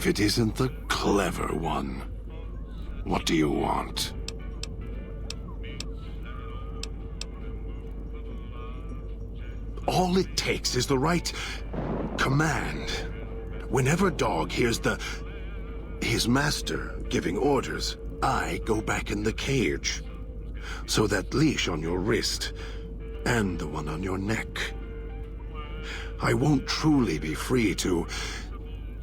If it isn't the clever one, what do you want? All it takes is the right command. Whenever Dog hears his master giving orders, I go back in the cage. So that leash on your wrist, and the one on your neck. I won't truly be free to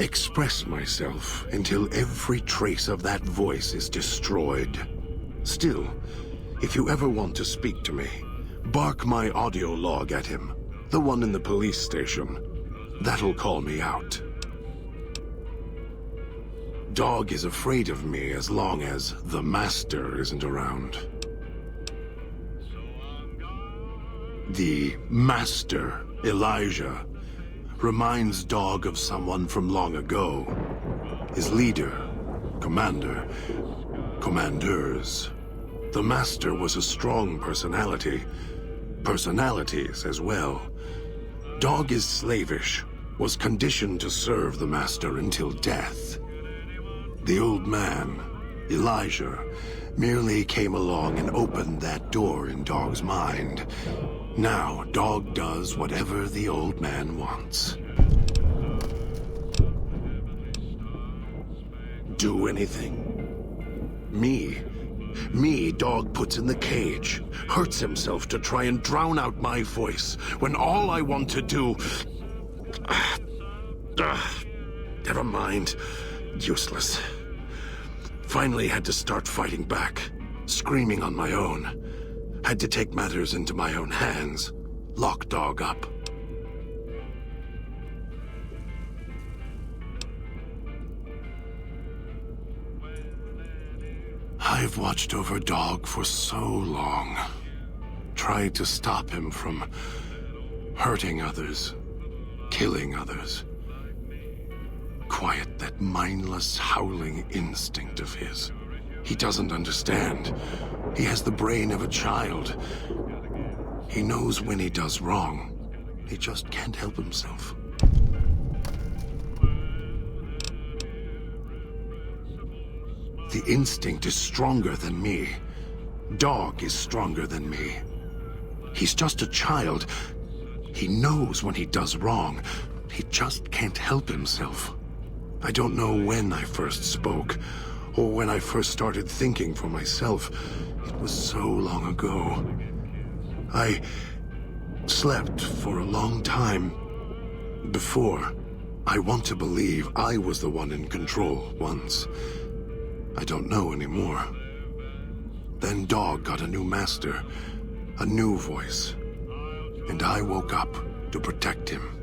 express myself until every trace of that voice is destroyed. Still, if you ever want to speak to me, bark my audio log at him, the one in the police station. That'll call me out. Dog is afraid of me as long as the master isn't around. The master, Elijah, reminds Dog of someone from long ago. His leader, commander, commanders. The master was a strong personality. Personalities as well. Dog is slavish, was conditioned to serve the master until death. The old man, Elijah, merely came along and opened that door in Dog's mind. Now, Dog does whatever the old man wants. Do anything? Me, Dog puts in the cage, hurts himself to try and drown out my voice, when all I want to do... Never mind. Useless. Finally had to start fighting back, screaming on my own. Had to take matters into my own hands, lock Dog up. I've watched over Dog for so long. Tried to stop him from hurting others, killing others. Quiet that mindless, howling instinct of his. He doesn't understand. He has the brain of a child. He knows when he does wrong. He just can't help himself. The instinct is stronger than me. Dog is stronger than me. He's just a child. He knows when he does wrong. He just can't help himself. I don't know when I first spoke, or when I first started thinking for myself. It was so long ago. I slept for a long time before. I want to believe I was the one in control once. I don't know anymore. Then Dog got a new master, a new voice, and I woke up to protect him.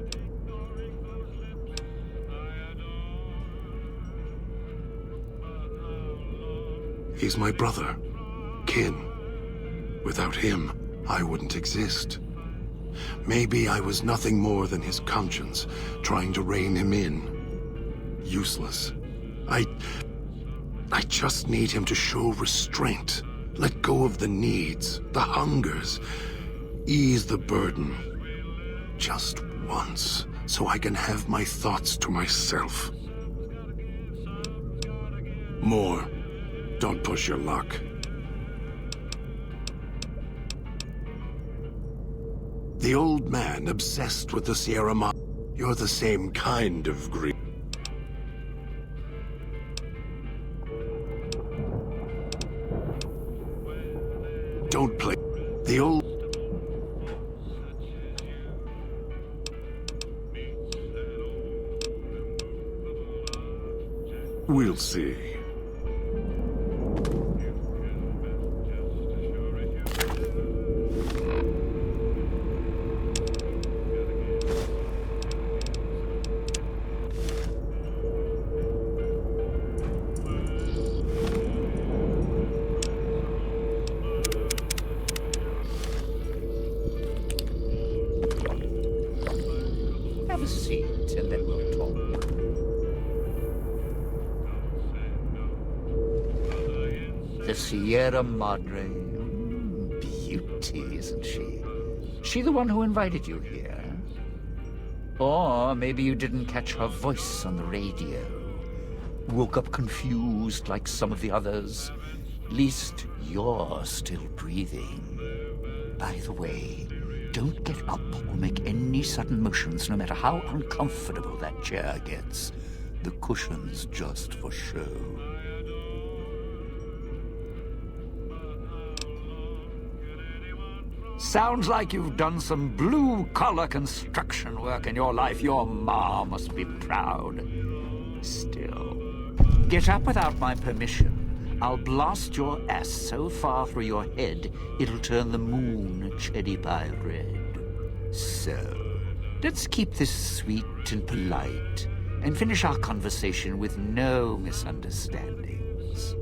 He's my brother, kin. Without him, I wouldn't exist. Maybe I was nothing more than his conscience, trying to rein him in. Useless. I just need him to show restraint. Let go of the needs, the hungers. Ease the burden. Just once, so I can have my thoughts to myself. More. Don't push your luck. The old man obsessed with the Sierra Madre. You're the same kind of greed. Don't play. The old... We'll see. Have a seat, and then we'll talk. The Sierra Madre. Beauty, isn't she? She the one who invited you here? Or maybe you didn't catch her voice on the radio. Woke up confused like some of the others? At least you're still breathing. By the way, don't get up or make any sudden motions, no matter how uncomfortable that chair gets. The cushion's just for show. Sounds like you've done some blue-collar construction work in your life. Your ma must be proud. Still, get up without my permission. I'll blast your ass so far through your head, it'll turn the moon cherry pie red. So, let's keep this sweet and polite, and finish our conversation with no misunderstandings.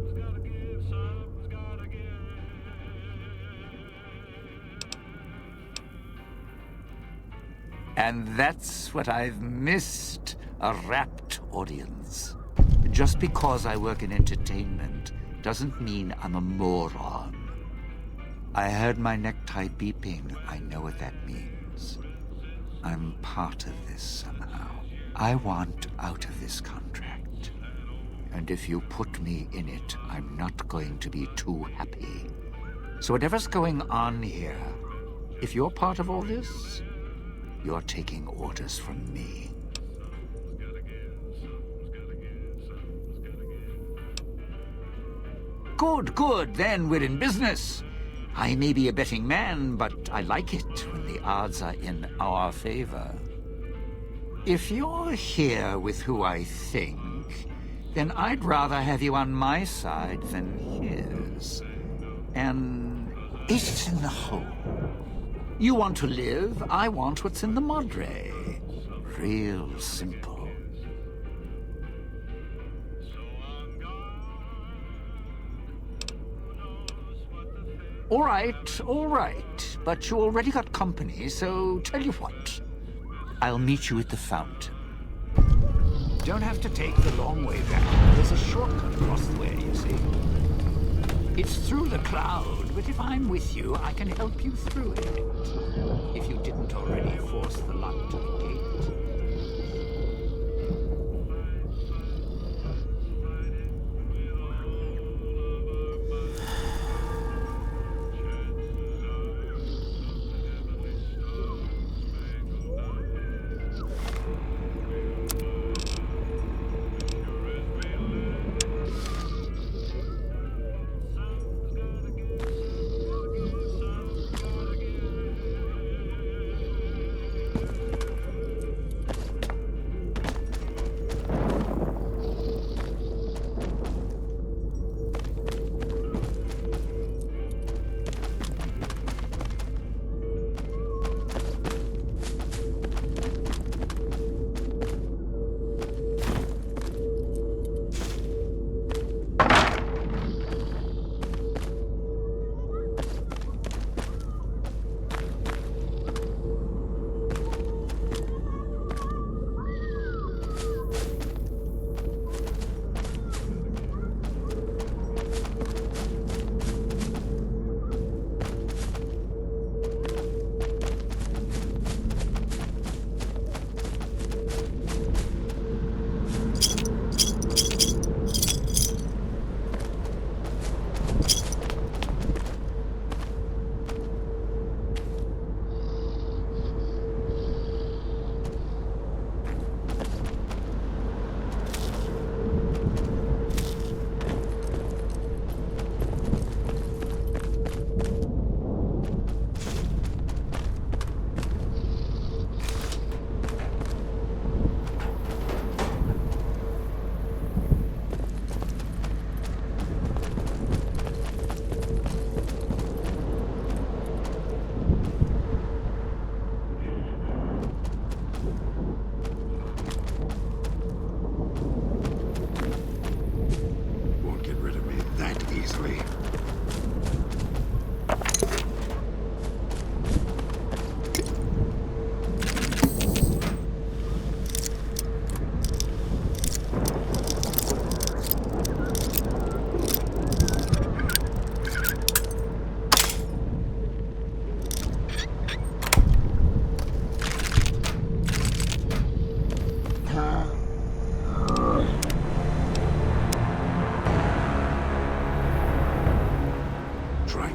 And that's what I've missed, a rapt audience. Just because I work in entertainment doesn't mean I'm a moron. I heard my necktie beeping. I know what that means. I'm part of this somehow. I want out of this contract. And if you put me in it, I'm not going to be too happy. So whatever's going on here, if you're part of all this, you're taking orders from me. Good, good. Then we're in business. I may be a betting man, but I like it when the odds are in our favor. If you're here with who I think, then I'd rather have you on my side than his. And it's in the hole. You want to live, I want what's in the Madre. Real simple. All right. But you already got company, so tell you what. I'll meet you at the fountain. Don't have to take the long way back. There's a shortcut across the way, you see. It's through the cloud, but if I'm with you, I can help you through it. If you didn't already force the lock to the gate.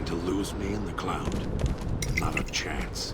to lose me in the cloud? Not a chance.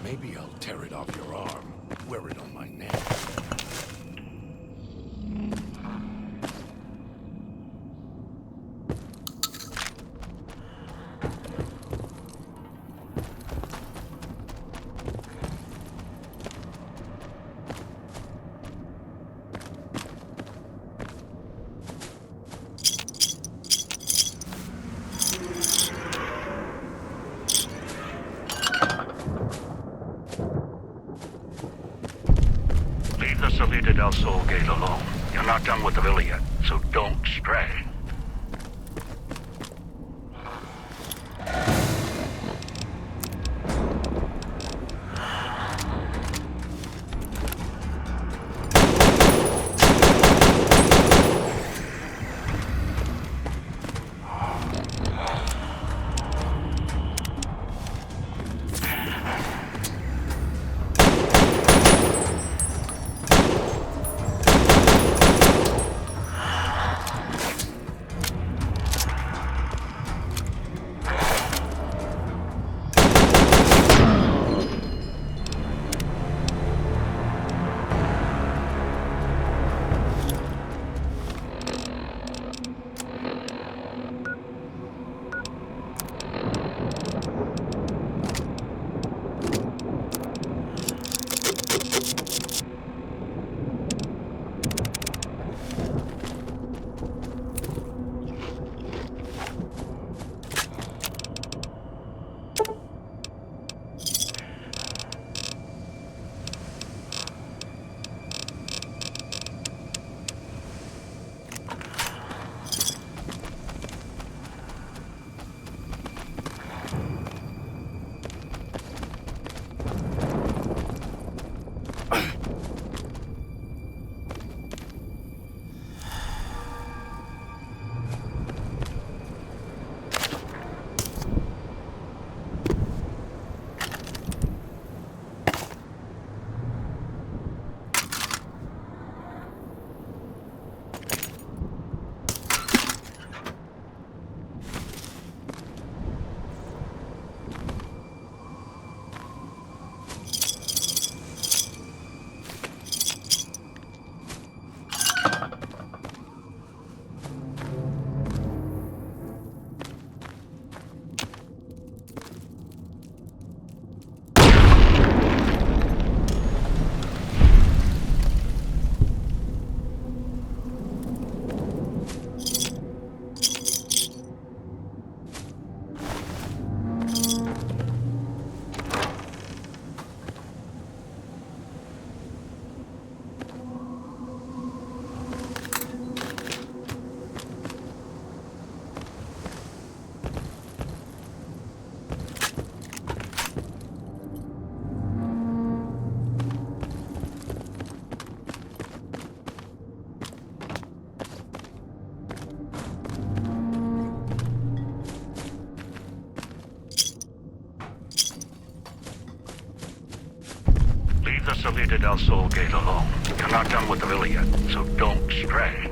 Maybe I'll tear it off your arm, wear it on my neck. Leave the Salida del Sol gate alone. You're not done with the villa yet, so don't stray. Leave the Salida del Sol gate alone. You're not done with the villa yet, so don't stray.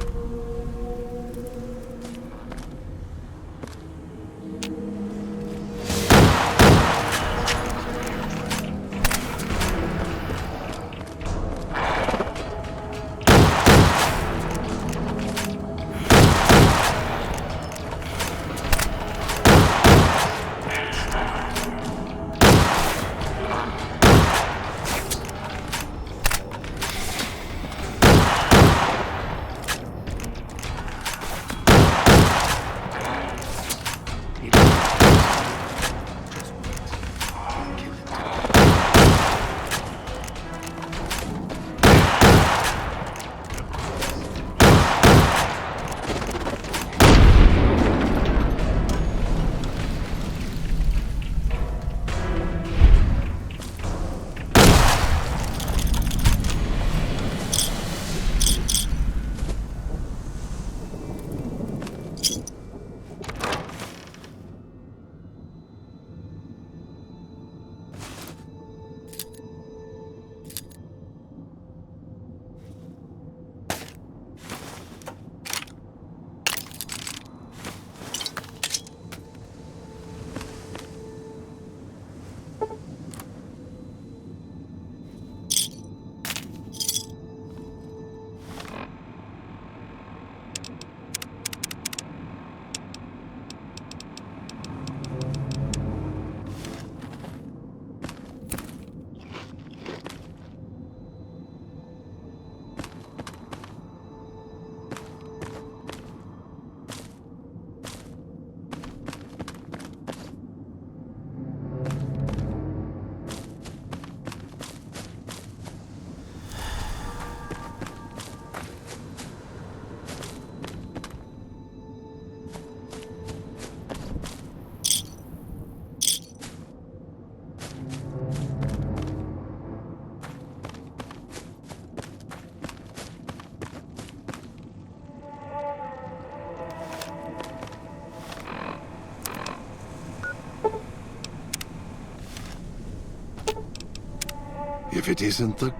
If it isn't the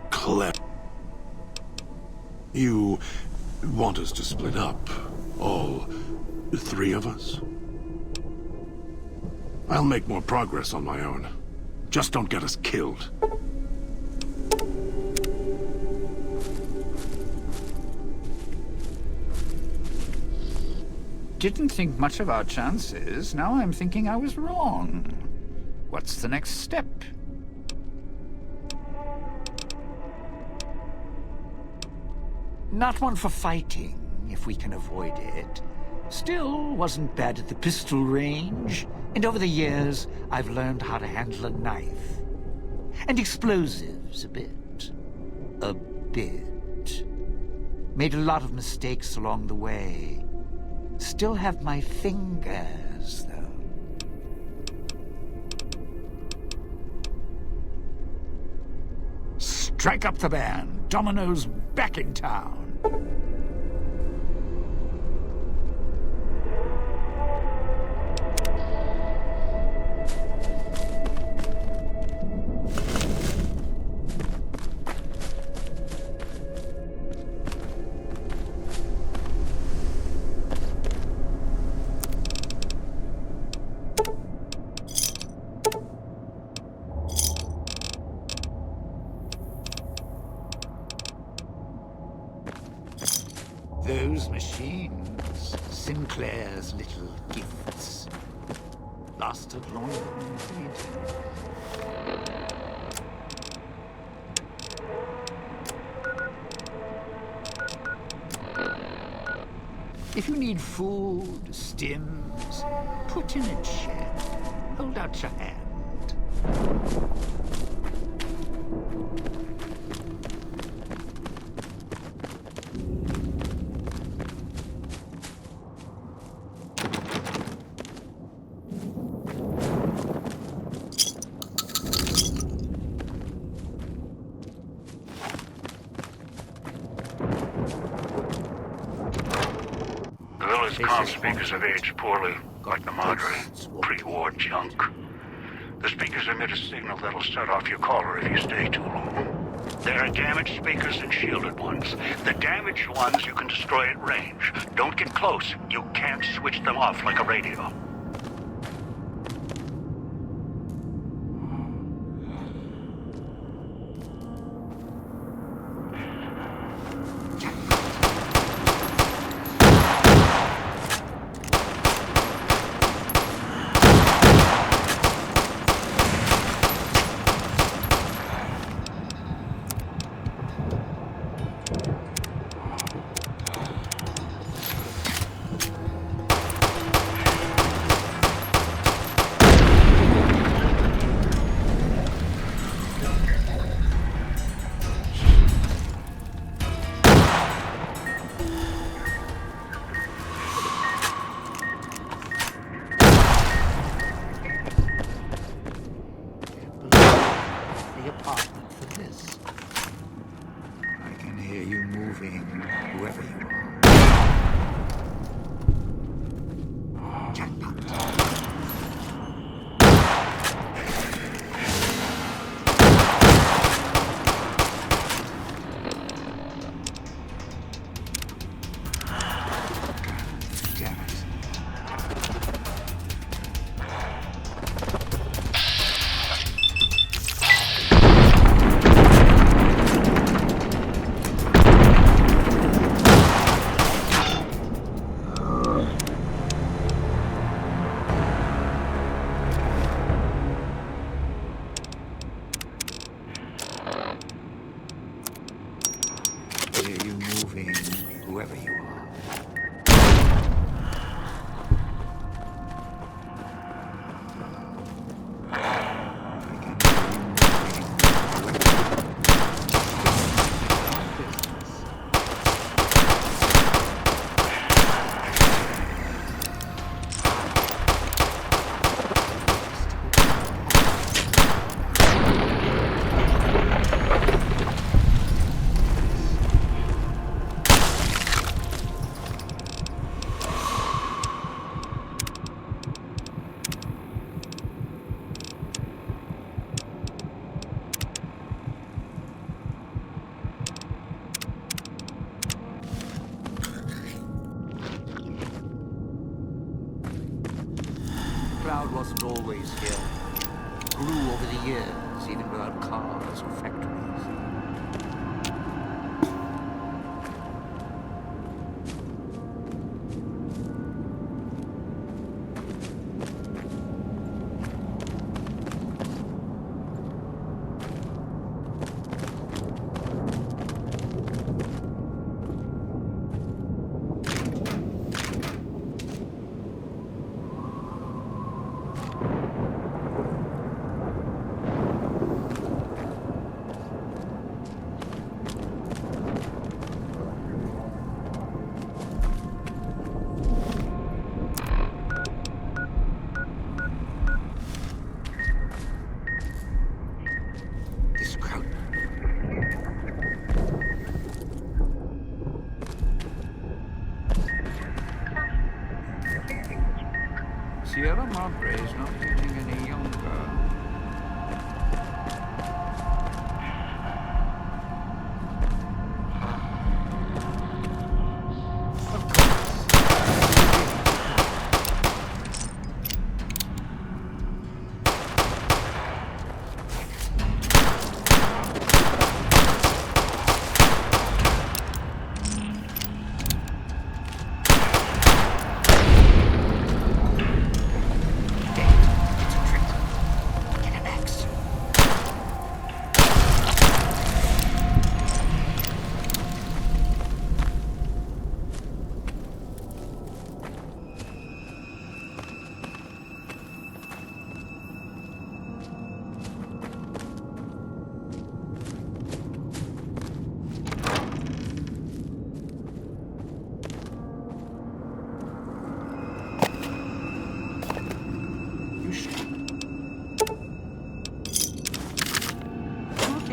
You want us to split up? All three of us? I'll make more progress on my own. Just don't get us killed. Didn't think much of our chances. Now I'm thinking I was wrong. What's the next step? Not one for fighting, if we can avoid it. Still, wasn't bad at the pistol range. And over the years, I've learned how to handle a knife. And explosives a bit. A bit. Made a lot of mistakes along the way. Still have my fingers, though. Strike up the band. Domino's back in town. Those machines, Sinclair's little gifts, lasted longer than we did. If you need food, stims, put in a check. Hold out your hand. Comm speakers have aged poorly, like the Madre. Pre-war junk. The speakers emit a signal that'll set off your caller if you stay too long. There are damaged speakers and shielded ones. The damaged ones you can destroy at range. Don't get close. You can't switch them off like a radio. Whoever you are. years, even without cars or factories. Sierra Madre is not getting any younger. Of course.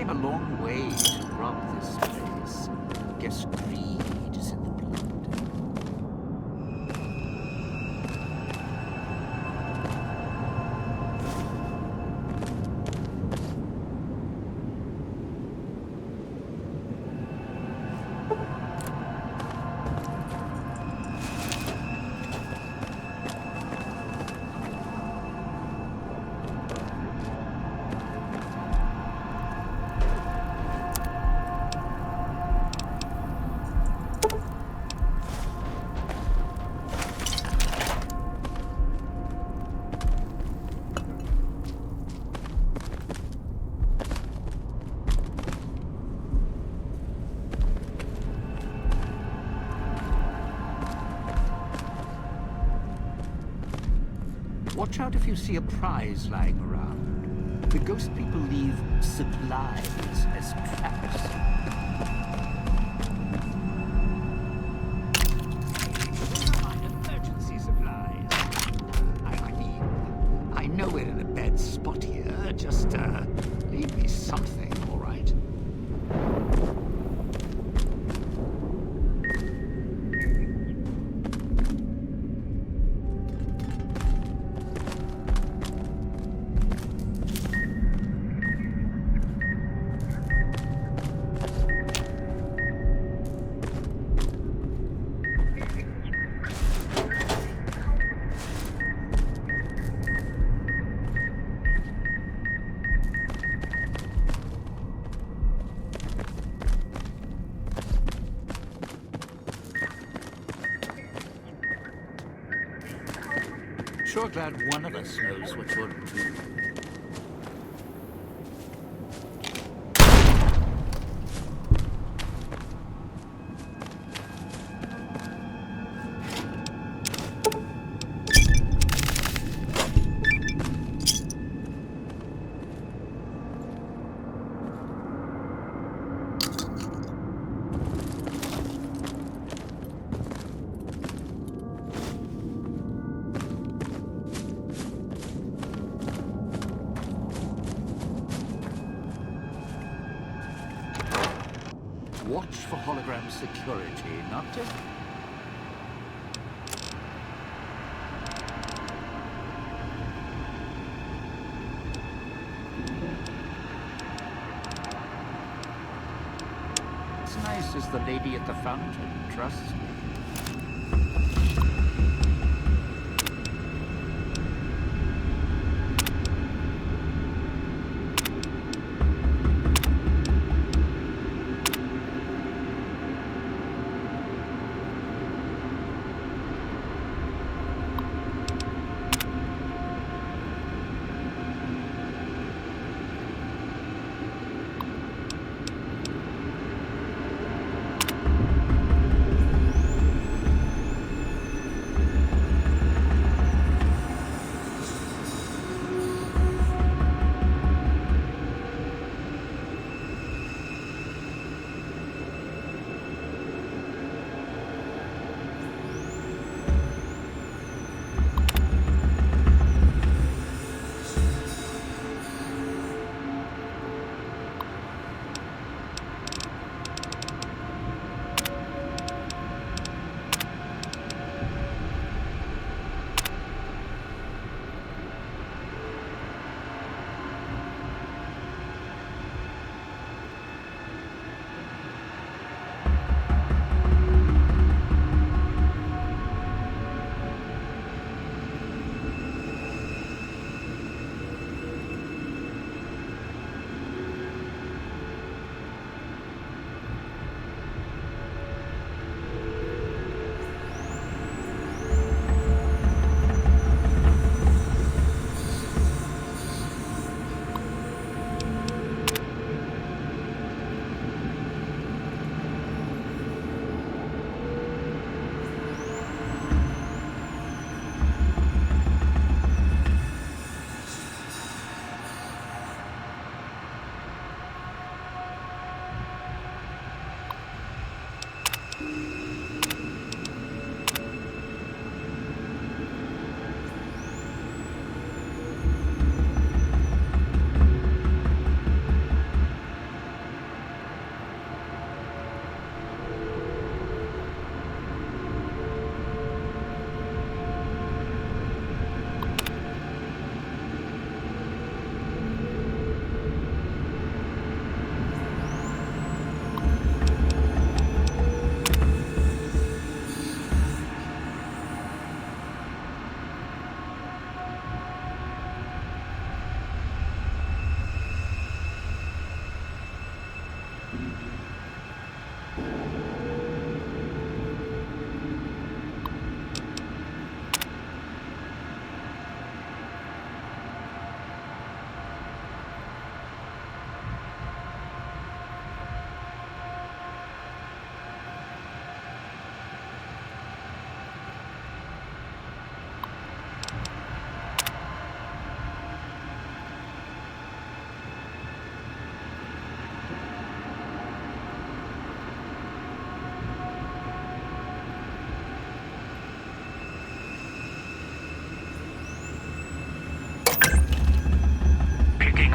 A long way to rob this place. Guess greed is in the blood. Watch out if you see a prize lying around. The ghost people leave supplies as traps. Never mind emergency supplies. I mean, I know we're in a bad spot here. Just, leave me something, all right? Sure glad one of us knows what you're doing. Watch for hologram security, not just... As nice as the lady at the fountain, trust me.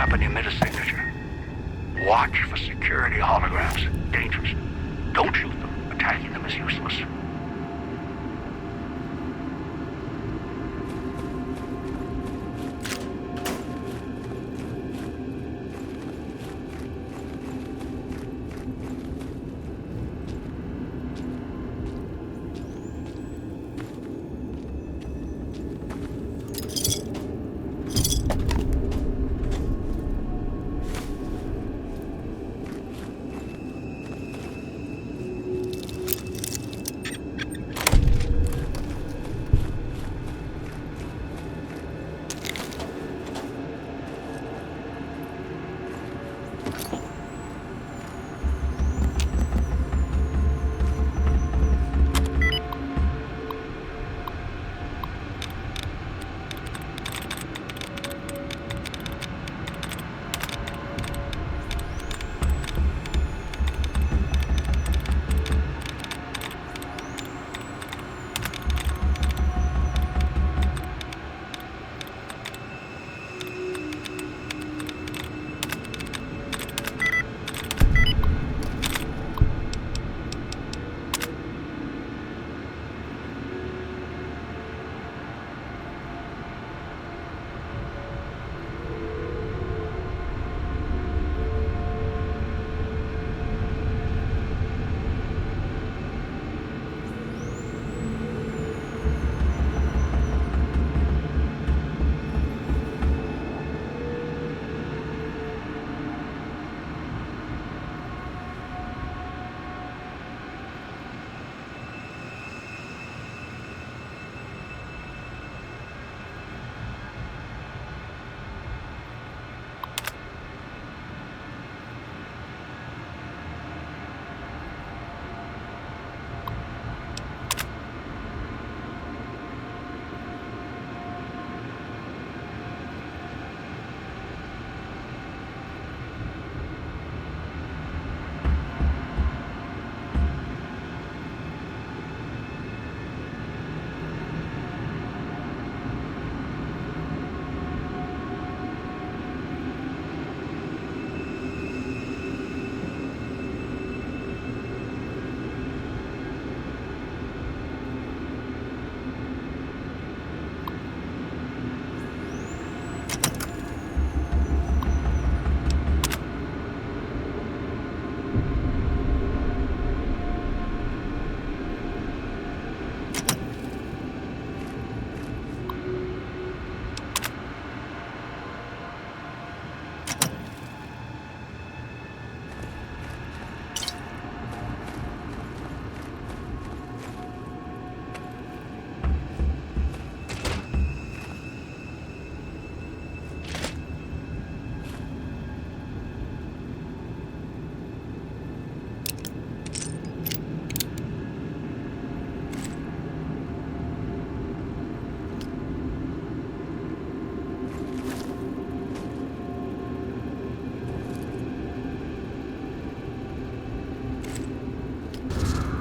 map and emit a signature. Watch for security holograms. Dangerous. Don't shoot them. Attacking them is useless.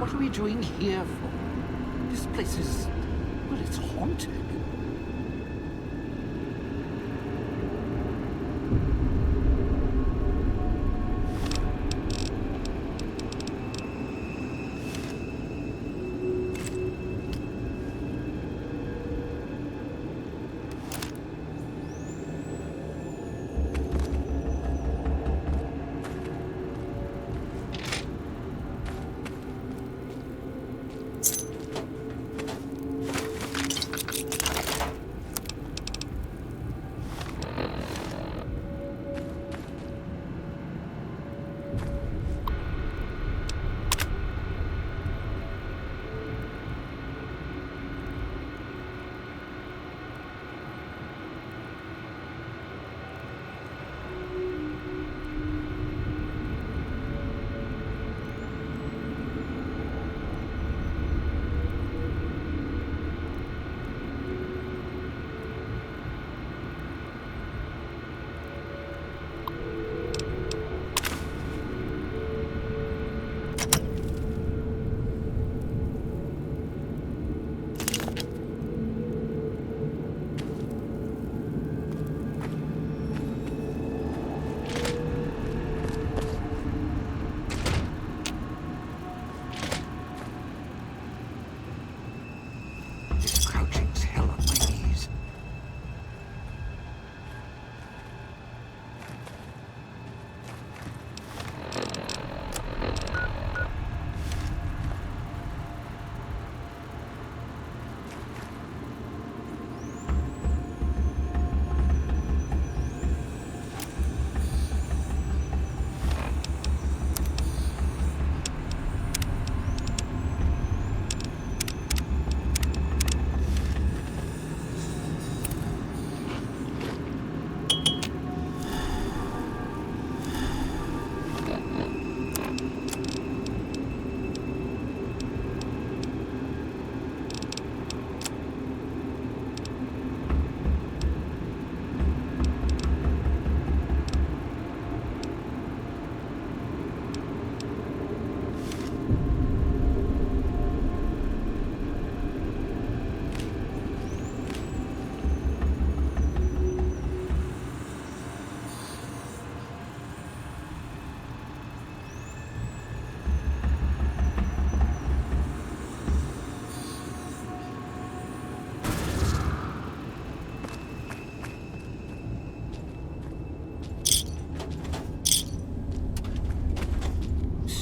What are we doing here for? This place is... well, it's haunted.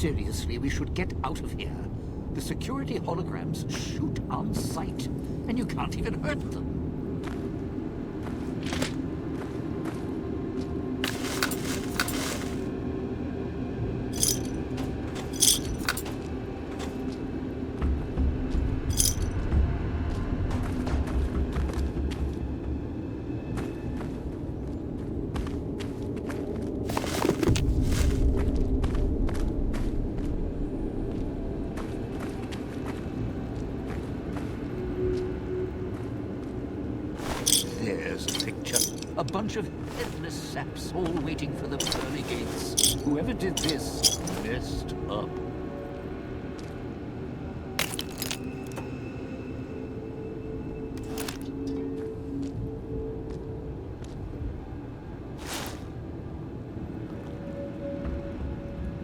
seriously, we should get out of here. The security holograms shoot on sight, and you can't even hurt them. There's a picture. A bunch of headless saps all waiting for the pearly gates. Whoever did this messed up.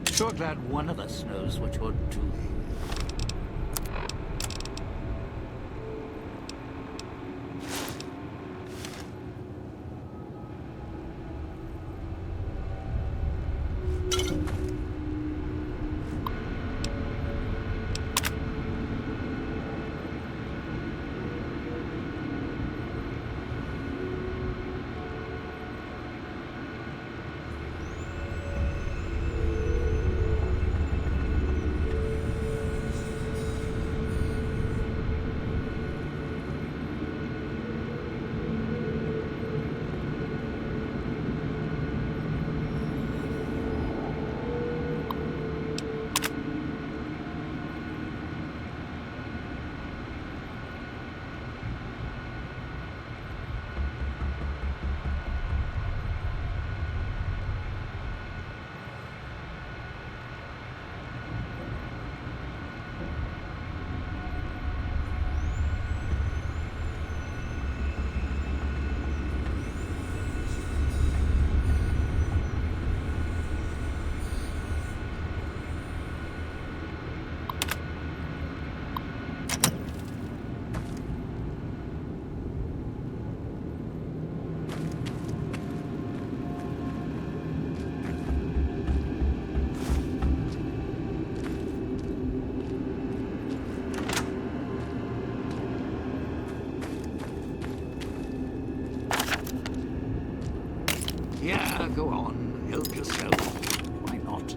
Sure glad one of us knows what you're doing. Yeah, go on. Help yourself. Why not?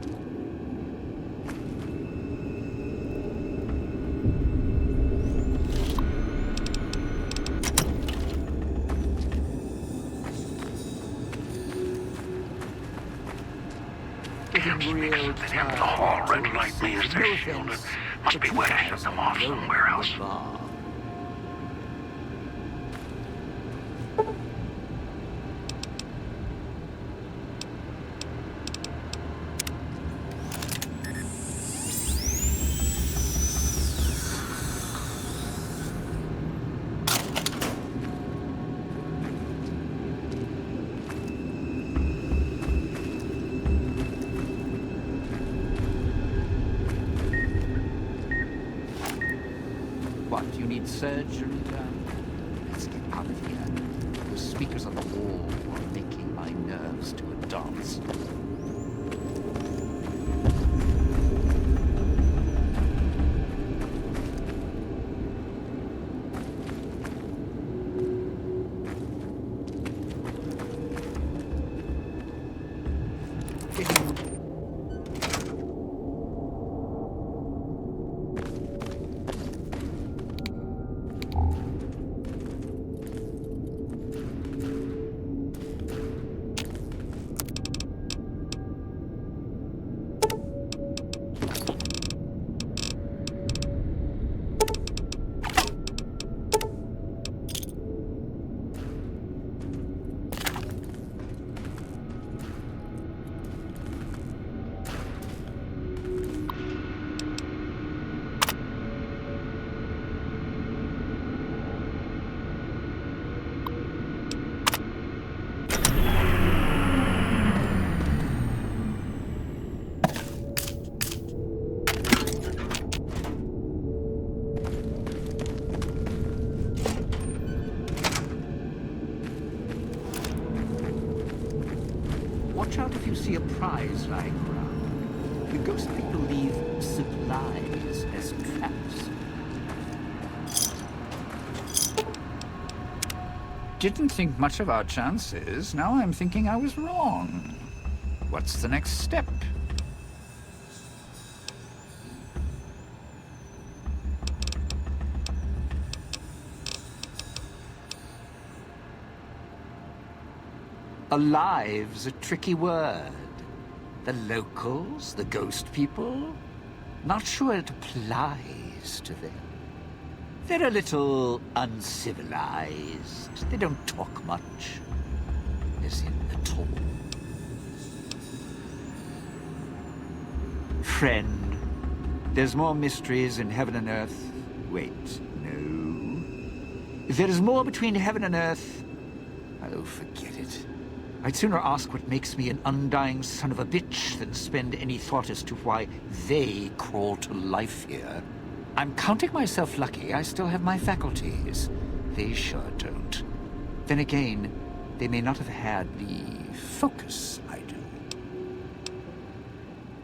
Camp speaks at the end of the hall. Red light means they're shielded. Must be way to shut them off somewhere else. What, you need surgery done? Let's get out of here. Those speakers on the wall are making my nerves to a dance. Watch out if you see a prize lying around. The ghost people leave supplies as traps. Didn't think much of our chances. Now I'm thinking I was wrong. What's the next step? Alive's a tricky word. The locals, the ghost people, not sure it applies to them. They're a little uncivilized. They don't talk much, as in at all. Friend, there's more mysteries in heaven and earth. Wait, no. There is more between heaven and earth. Oh, forget it. I'd sooner ask what makes me an undying son of a bitch than spend any thought as to why they crawl to life here. I'm counting myself lucky I still have my faculties. They sure don't. Then again, they may not have had the focus I do.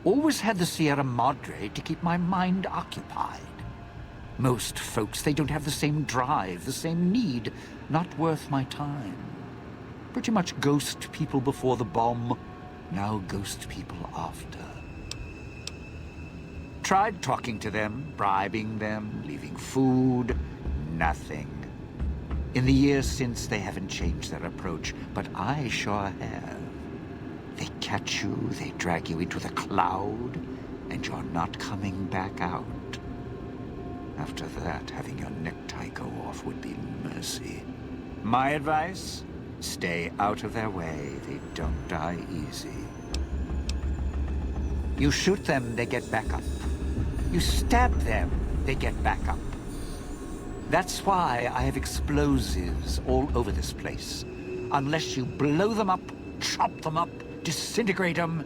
Always had the Sierra Madre to keep my mind occupied. Most folks, they don't have the same drive, the same need. Not worth my time. Pretty much ghost people before the bomb, now ghost people after. Tried talking to them, bribing them, leaving food, nothing. In the years since, they haven't changed their approach, but I sure have. They catch you, they drag you into the cloud, and you're not coming back out. After that, having your necktie go off would be mercy. My advice? Stay out of their way. They don't die easy. You shoot them, they get back up. You stab them, they get back up. That's why I have explosives all over this place. Unless you blow them up, chop them up, disintegrate them,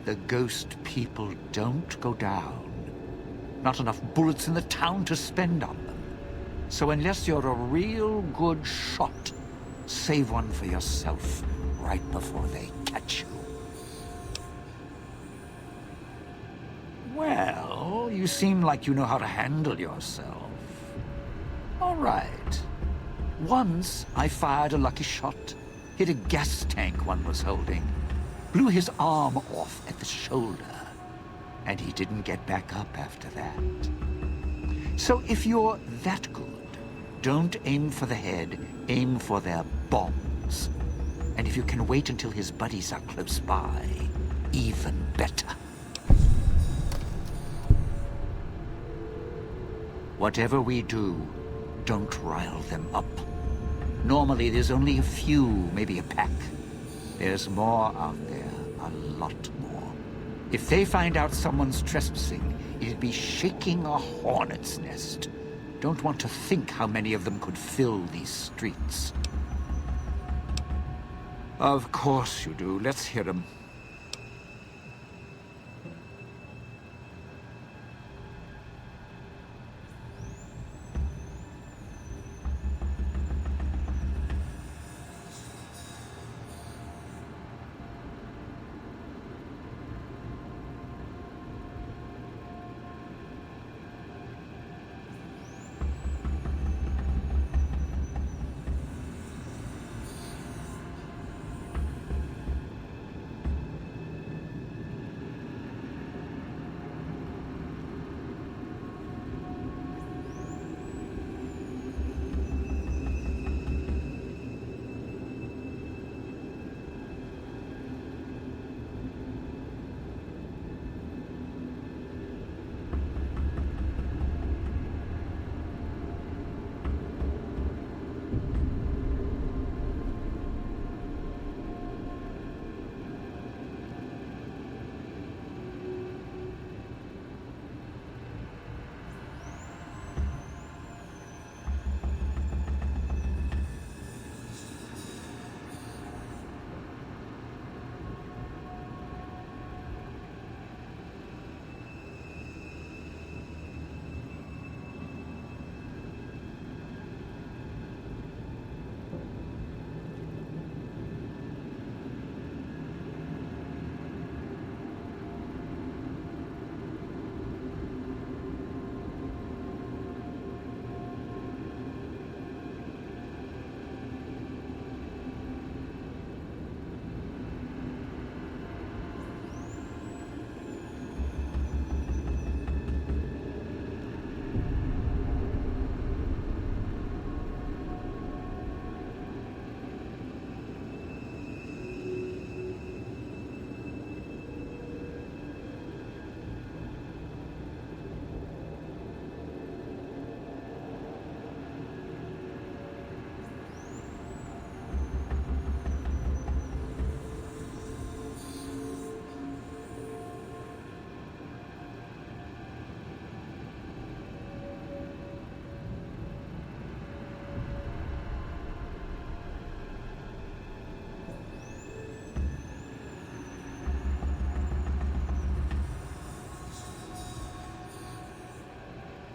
the ghost people don't go down. Not enough bullets in the town to spend on them. So unless you're a real good shot, save one for yourself right before they catch you. Well, you seem like you know how to handle yourself. All right. Once I fired a lucky shot, hit a gas tank one was holding, blew his arm off at the shoulder, and he didn't get back up after that. So if you're that good, don't aim for the head, aim for their bombs. And if you can wait until his buddies are close by, even better. Whatever we do, don't rile them up. Normally there's only a few, maybe a pack. There's more out there, a lot more. If they find out someone's trespassing, it'd be shaking a hornet's nest. Don't want to think how many of them could fill these streets. Of course you do. Let's hear them.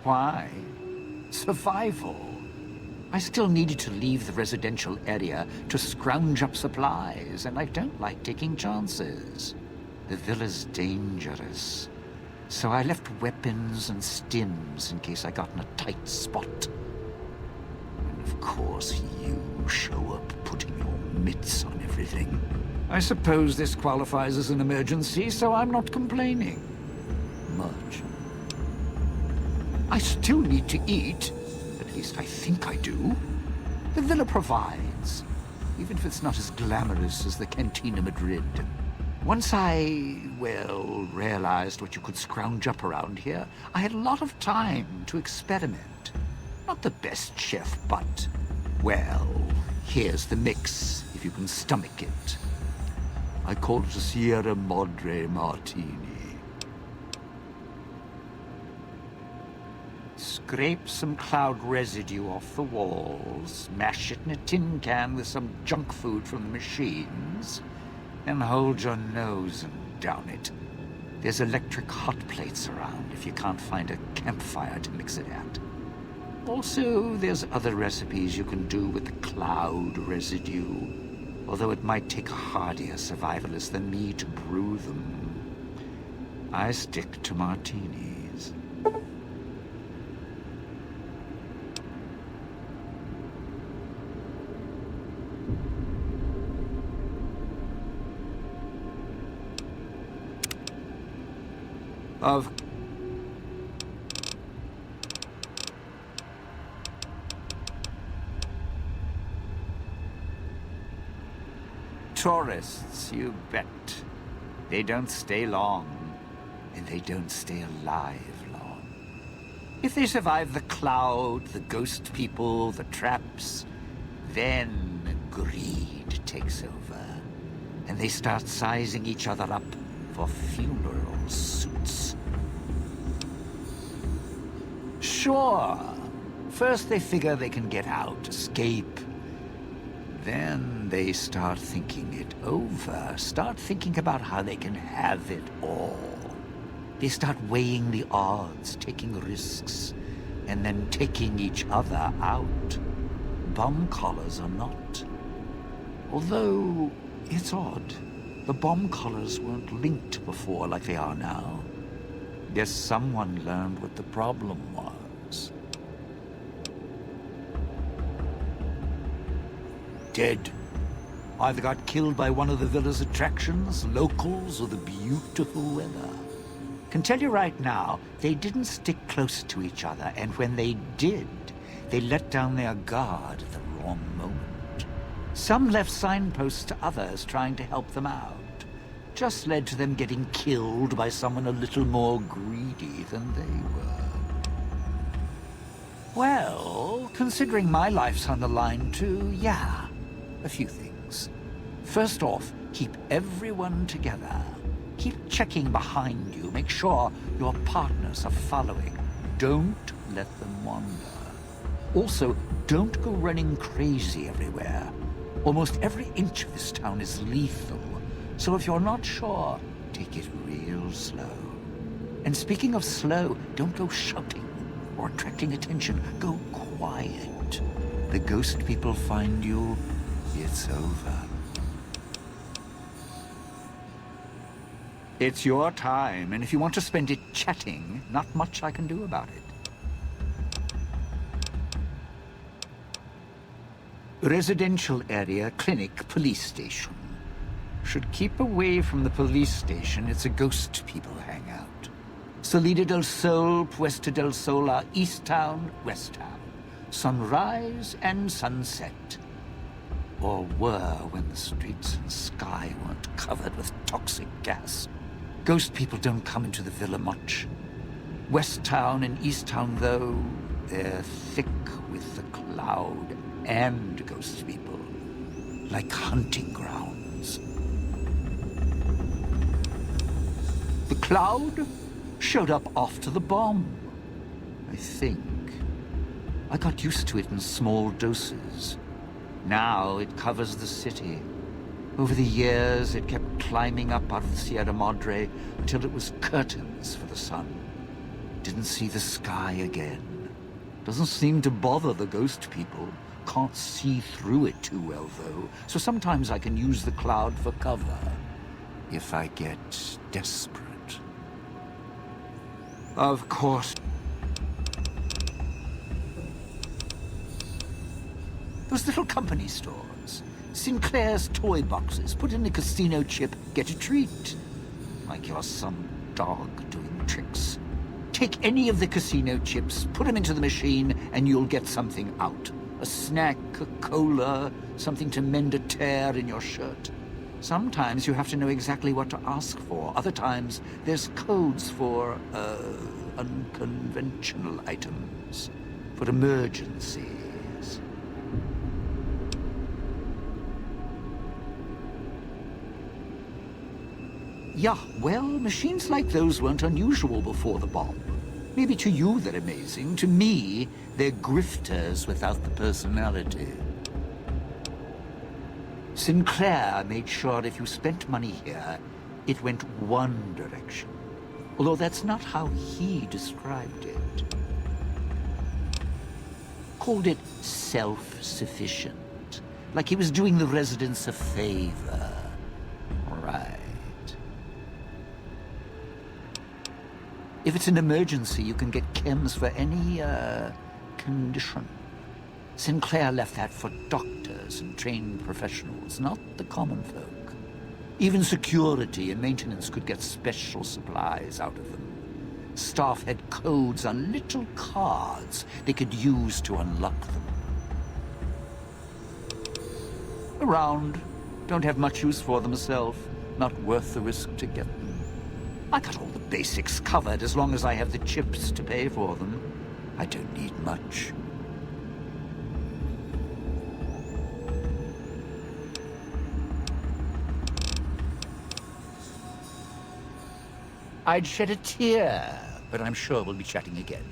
Why? Survival. I still needed to leave the residential area to scrounge up supplies, and I don't like taking chances. The villa's dangerous. So I left weapons and stims in case I got in a tight spot. And of course, you show up putting your mitts on everything. I suppose this qualifies as an emergency, so I'm not complaining. Much. I still need to eat. At least I think I do. The villa provides, even if it's not as glamorous as the Cantina Madrid. Once I, well, realized what you could scrounge up around here, I had a lot of time to experiment. Not the best chef, but, well, here's the mix, if you can stomach it. I call it a Sierra Madre Martini. Scrape some cloud residue off the walls, mash it in a tin can with some junk food from the machines, and hold your nose and down it. There's electric hot plates around if you can't find a campfire to mix it at. Also, there's other recipes you can do with the cloud residue, although it might take a hardier survivalist than me to brew them. I stick to martinis. Of tourists, you bet. They don't stay long, and they don't stay alive long. If they survive the cloud, the ghost people, the traps, then greed takes over, and they start sizing each other up for funeral suits. Sure. First they figure they can get out, escape. Then they start thinking it over, start thinking about how they can have it all. They start weighing the odds, taking risks, and then taking each other out. Bomb collars are not. Although, it's odd. The bomb collars weren't linked before like they are now. Guess someone learned what the problem was. Dead. Either got killed by one of the villa's attractions, locals, or the beautiful weather. Can tell you right now, they didn't stick close to each other, and when they did, they let down their guard at the wrong moment. Some left signposts to others trying to help them out. Just led to them getting killed by someone a little more greedy than they were. Well, considering my life's on the line too, yeah, a few things. First off, keep everyone together. Keep checking behind you, make sure your partners are following. Don't let them wander. Also, don't go running crazy everywhere. Almost every inch of this town is lethal. So if you're not sure, take it real slow. And speaking of slow, don't go shouting or attracting attention. Go quiet. The ghost people find you, it's over. It's your time, and if you want to spend it chatting, not much I can do about it. Residential area, clinic, police station. Should keep away from the police station. It's a ghost people hangout. Salida del Sol, Puesta del Sol are East Town, West Town. Sunrise and sunset. Or were when the streets and sky weren't covered with toxic gas. Ghost people don't come into the villa much. West Town and East Town, though, they're thick with the cloud and ghost people. Like hunting grounds. The cloud showed up after the bomb, I think. I got used to it in small doses. Now it covers the city. Over the years, it kept climbing up out of the Sierra Madre until it was curtains for the sun. Didn't see the sky again. Doesn't seem to bother the ghost people. Can't see through it too well, though, so sometimes I can use the cloud for cover. If I get desperate. Of course. Those little company stores. Sinclair's toy boxes. Put in a casino chip, get a treat. Like you're some dog doing tricks. Take any of the casino chips, put them into the machine, and you'll get something out. A snack, a cola, something to mend a tear in your shirt. Sometimes you have to know exactly what to ask for. Other times, there's codes for, unconventional items. For emergencies. Yeah, well, machines like those weren't unusual before the bomb. Maybe to you they're amazing. To me, they're grifters without the personality. Sinclair made sure if you spent money here, it went one direction. Although that's not how he described it. Called it self-sufficient. Like he was doing the residents a favor. Right. If it's an emergency, you can get chems for any, condition. Sinclair left that for doctors and trained professionals, not the common folk. Even security and maintenance could get special supplies out of them. Staff had codes on little cards they could use to unlock them. Around. Don't have much use for them myself. Not worth the risk to get them. I got all the basics covered as long as I have the chips to pay for them. I don't need much. I'd shed a tear, but I'm sure we'll be chatting again.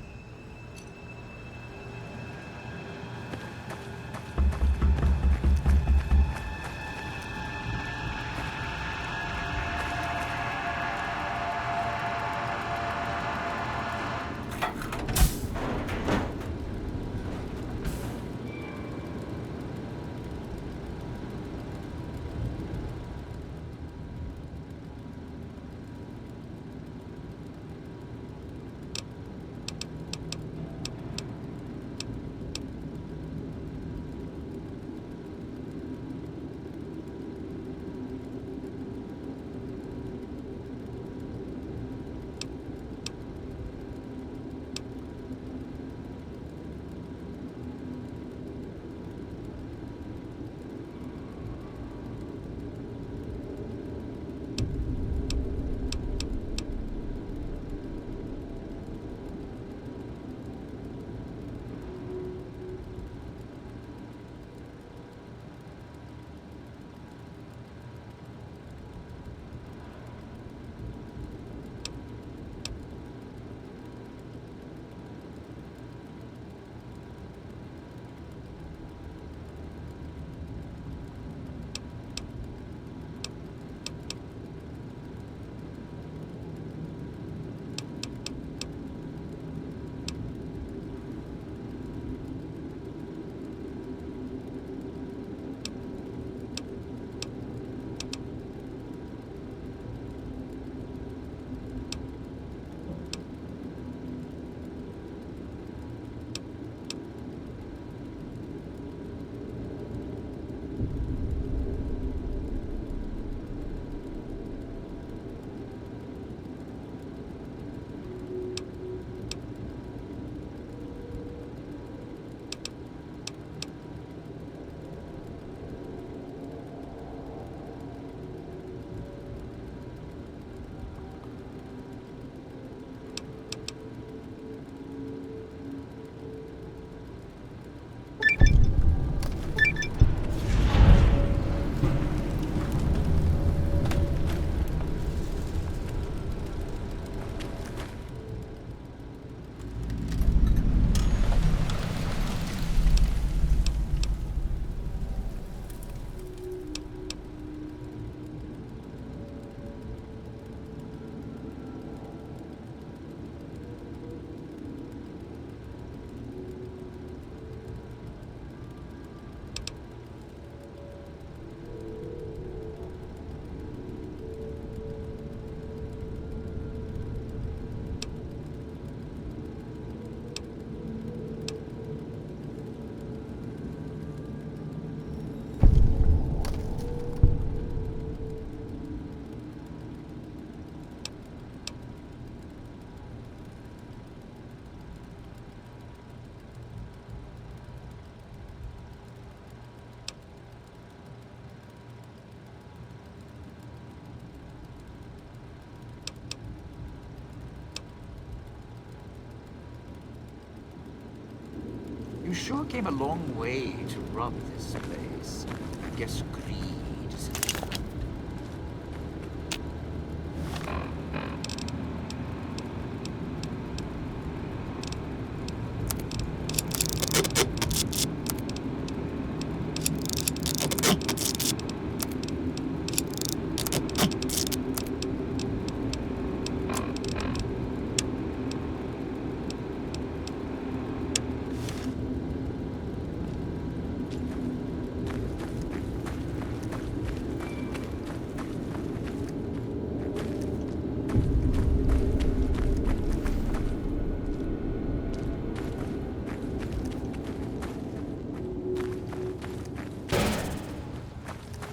sure came a long way to rob this place. I guess greed is in the blood.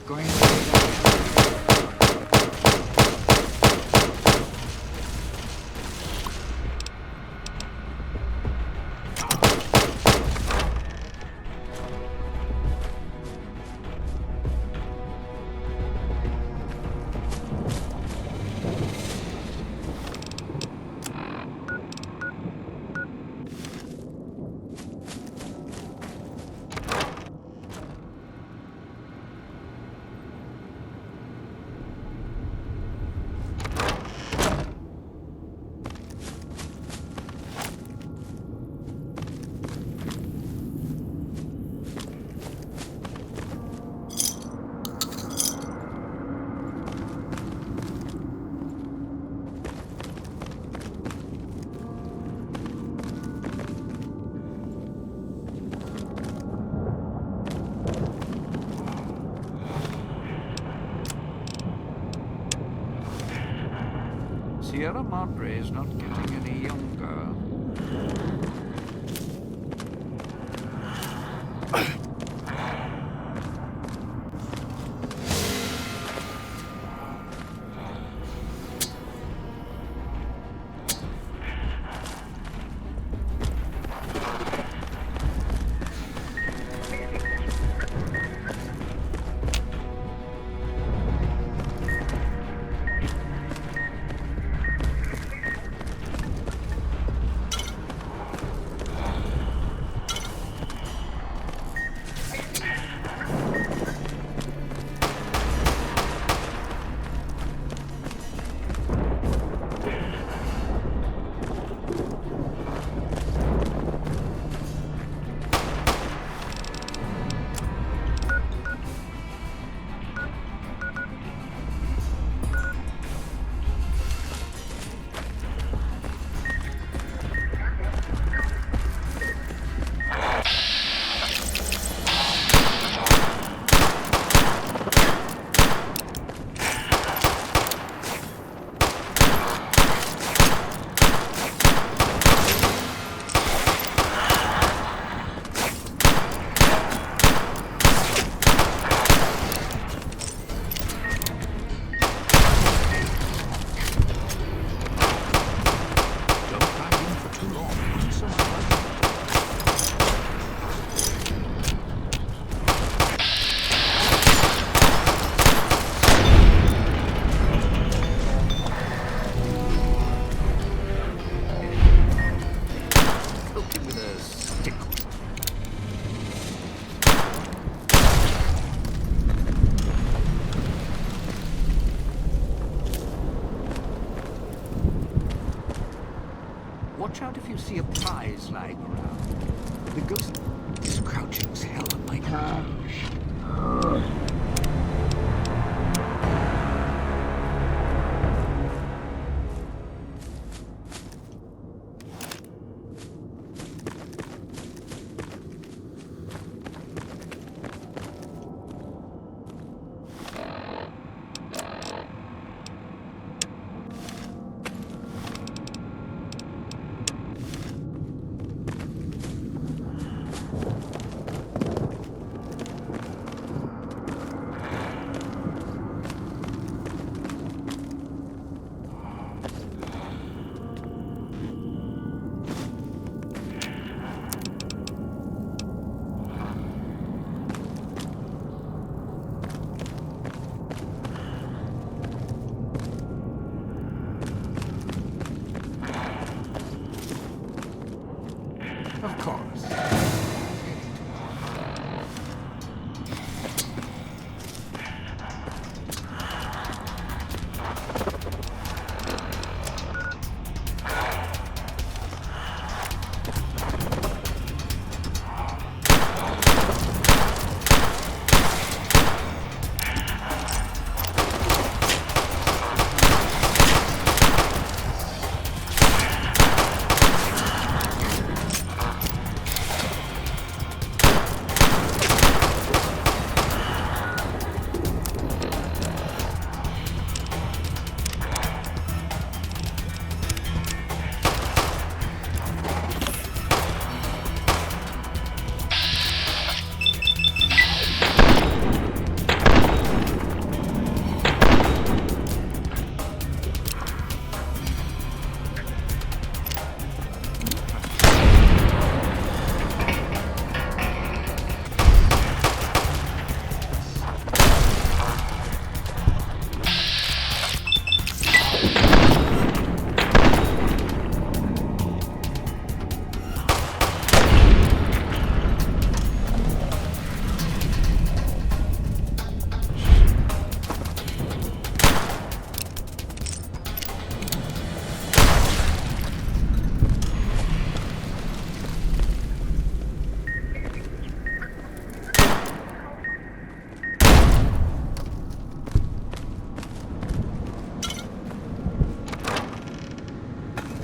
Going Sierra Madre is not getting any younger. Watch out if you see a prize lying around. The ghost is crouching as hell on my gosh.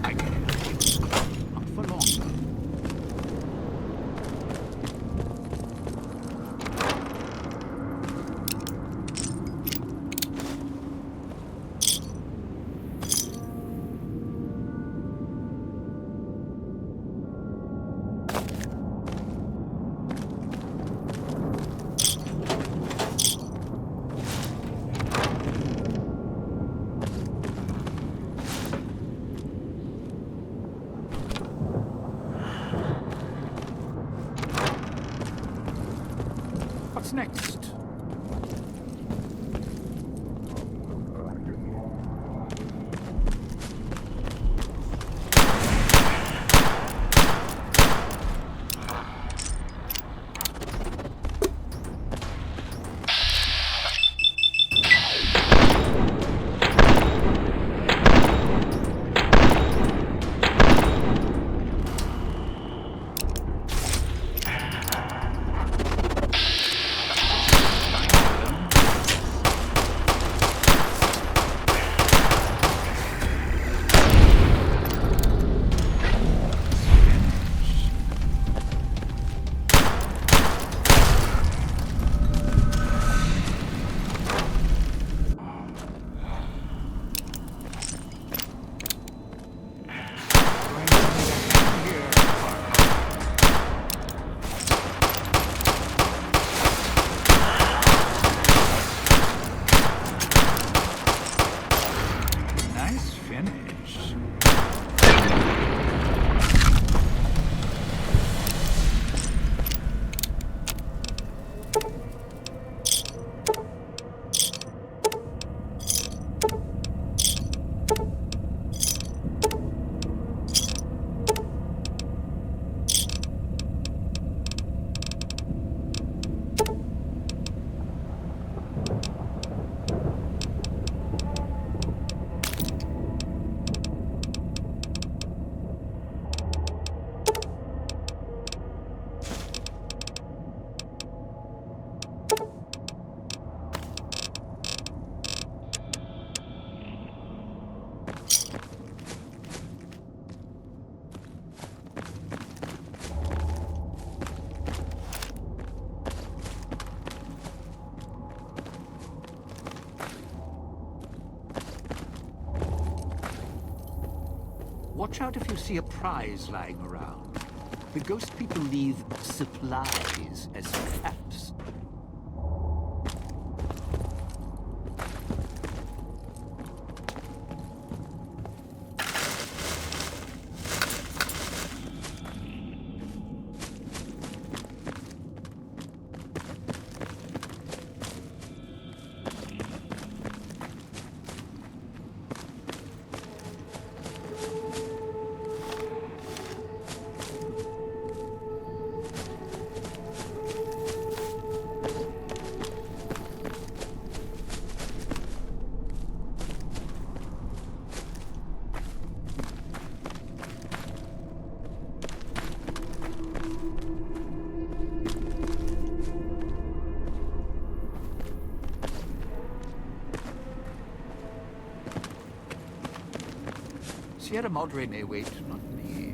I can help you. Not for long, though. What's next? Nice finish. Watch out if you see a prize lying around. The ghost people leave supplies as traps. Sierra Madre may wait, not me.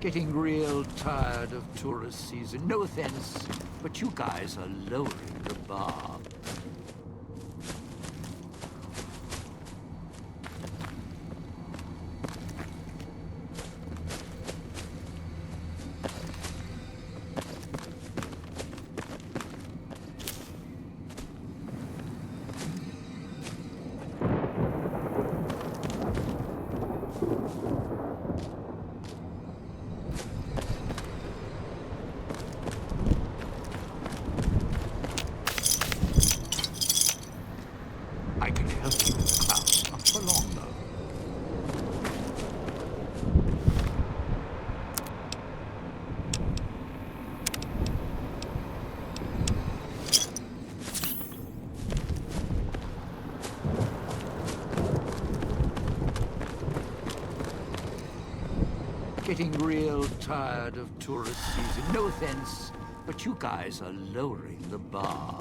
Getting real tired of tourist season. No offense, but you guys are lowering the bar. getting real tired of tourist season. No offense, but you guys are lowering the bar.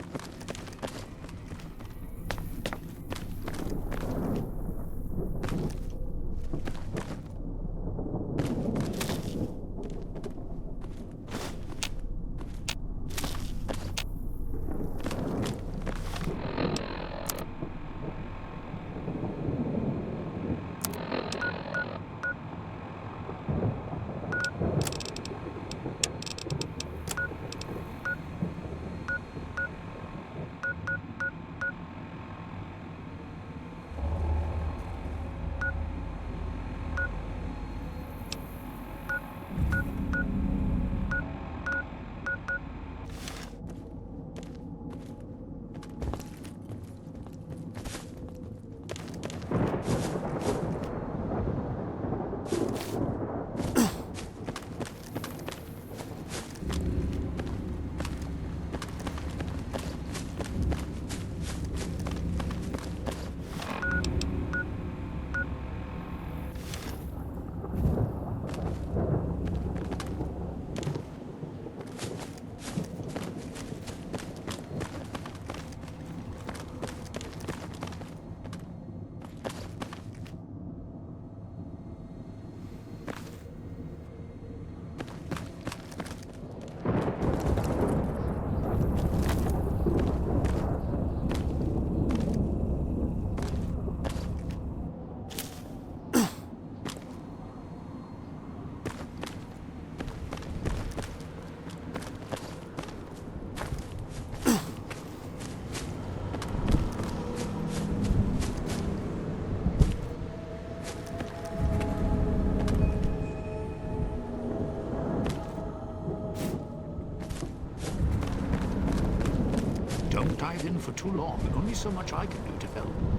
Don't dive in for too long. Only so much I can do to help.